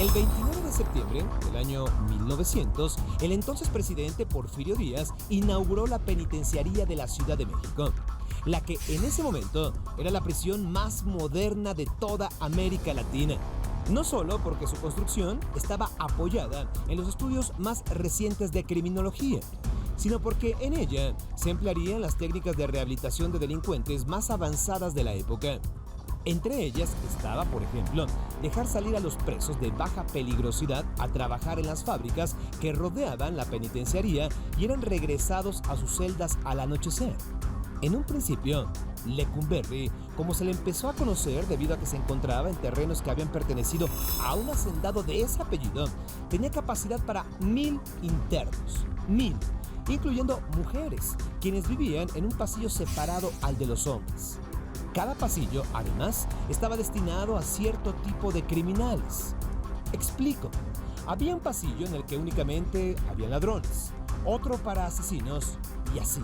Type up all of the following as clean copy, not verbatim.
El 29 de septiembre del año 1900, el entonces presidente Porfirio Díaz inauguró la penitenciaría de la Ciudad de México, la que en ese momento era la prisión más moderna de toda América Latina. No solo porque su construcción estaba apoyada en los estudios más recientes de criminología, sino porque en ella se emplearían las técnicas de rehabilitación de delincuentes más avanzadas de la época. Entre ellas estaba, por ejemplo, dejar salir a los presos de baja peligrosidad a trabajar en las fábricas que rodeaban la penitenciaría y eran regresados a sus celdas al anochecer. En un principio, Lecumberri, como se le empezó a conocer debido a que se encontraba en terrenos que habían pertenecido a un hacendado de ese apellido, tenía capacidad para 1000 internos, 1000, incluyendo mujeres, quienes vivían en un pasillo separado al de los hombres. Cada pasillo, además, estaba destinado a cierto tipo de criminales. Explico. Había un pasillo en el que únicamente había ladrones, otro para asesinos y así.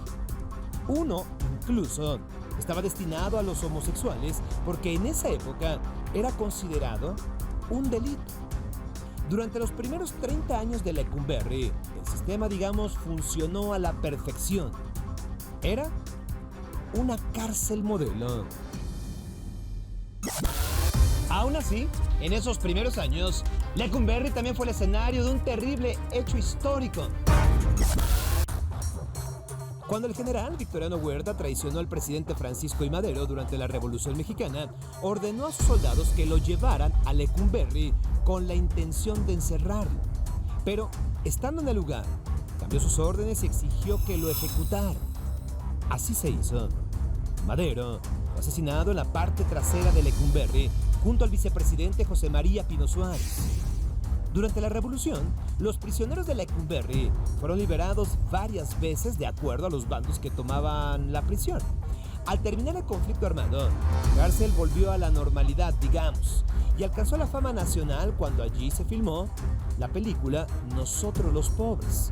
Uno, incluso, estaba destinado a los homosexuales porque en esa época era considerado un delito. Durante los primeros 30 años de Lecumberri, el sistema, funcionó a la perfección. Era una cárcel modelo. Aún así, en esos primeros años, Lecumberri también fue el escenario de un terrible hecho histórico. Cuando el general Victoriano Huerta traicionó al presidente Francisco I. Madero durante la Revolución Mexicana, ordenó a sus soldados que lo llevaran a Lecumberri con la intención de encerrarlo. Pero, estando en el lugar, cambió sus órdenes y exigió que lo ejecutaran. Así se hizo. Madero fue asesinado en la parte trasera de Lecumberri junto al vicepresidente José María Pino Suárez. Durante la revolución, los prisioneros de Lecumberri fueron liberados varias veces de acuerdo a los bandos que tomaban la prisión. Al terminar el conflicto armado, la cárcel volvió a la normalidad, y alcanzó la fama nacional cuando allí se filmó la película Nosotros los Pobres,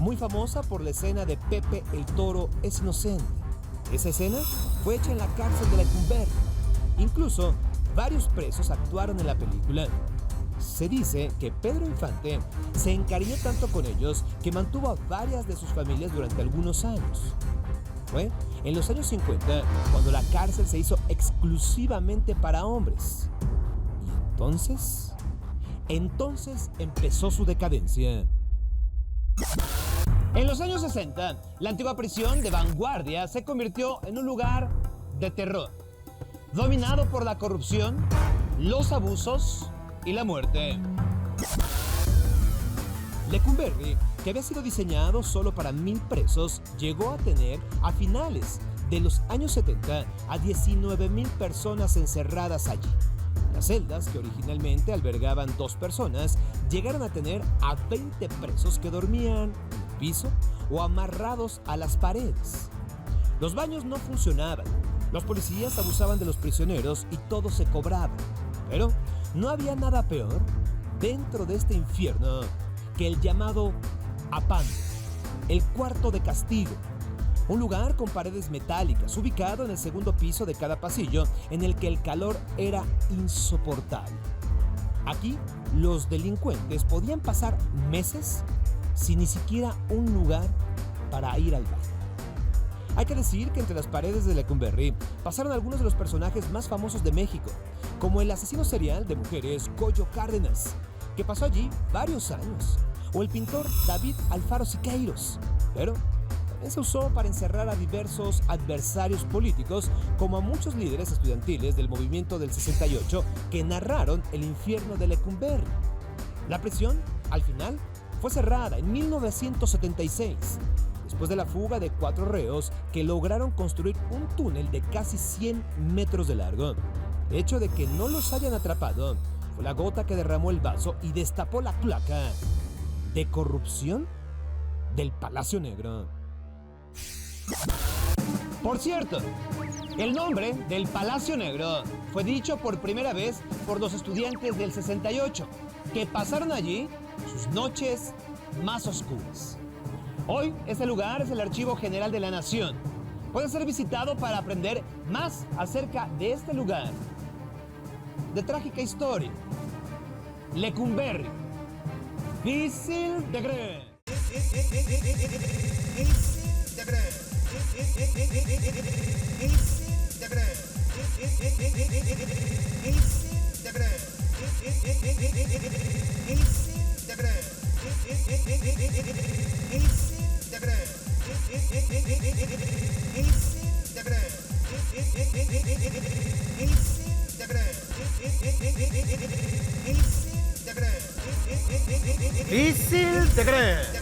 muy famosa por la escena de Pepe el Toro es inocente. Esa escena fue hecha en la cárcel de Lecumberri. Incluso, varios presos actuaron en la película. Se dice que Pedro Infante se encariñó tanto con ellos que mantuvo a varias de sus familias durante algunos años. Fue en los años 50 cuando la cárcel se hizo exclusivamente para hombres. Y entonces empezó su decadencia. En los años 60, la antigua prisión de Vanguardia se convirtió en un lugar de terror, dominado por la corrupción, los abusos y la muerte. Lecumberri, que había sido diseñado solo para 1000 presos, llegó a tener, a finales de los años 70, a 19,000 personas encerradas allí. Las celdas, que originalmente albergaban 2 personas, llegaron a tener a 20 presos que dormían en el piso o amarrados a las paredes. Los baños no funcionaban, los policías abusaban de los prisioneros y todo se cobraba. Pero no había nada peor dentro de este infierno que el llamado apando, el cuarto de castigo. Un lugar con paredes metálicas, ubicado en el segundo piso de cada pasillo, en el que el calor era insoportable. Aquí, los delincuentes podían pasar meses sin ni siquiera un lugar para ir al baño. Hay que decir que entre las paredes de Lecumberri pasaron algunos de los personajes más famosos de México, como el asesino serial de mujeres Goyo Cárdenas, que pasó allí varios años, o el pintor David Alfaro Siqueiros, pero también se usó para encerrar a diversos adversarios políticos, como a muchos líderes estudiantiles del movimiento del 68 que narraron el infierno de Lecumberri. La prisión, al final, fue cerrada en 1976, después de la fuga de 4 reos que lograron construir un túnel de casi 100 metros de largo. El hecho de que no los hayan atrapado fue la gota que derramó el vaso y destapó la cloaca de corrupción del Palacio Negro. Por cierto, el nombre del Palacio Negro fue dicho por primera vez por los estudiantes del 68, que pasaron allí sus noches más oscuras. Hoy este lugar es el Archivo General de la Nación. Puede ser visitado para aprender más acerca de este lugar de trágica historia. Lecumberri. Difícil de creer. Difícil de creer.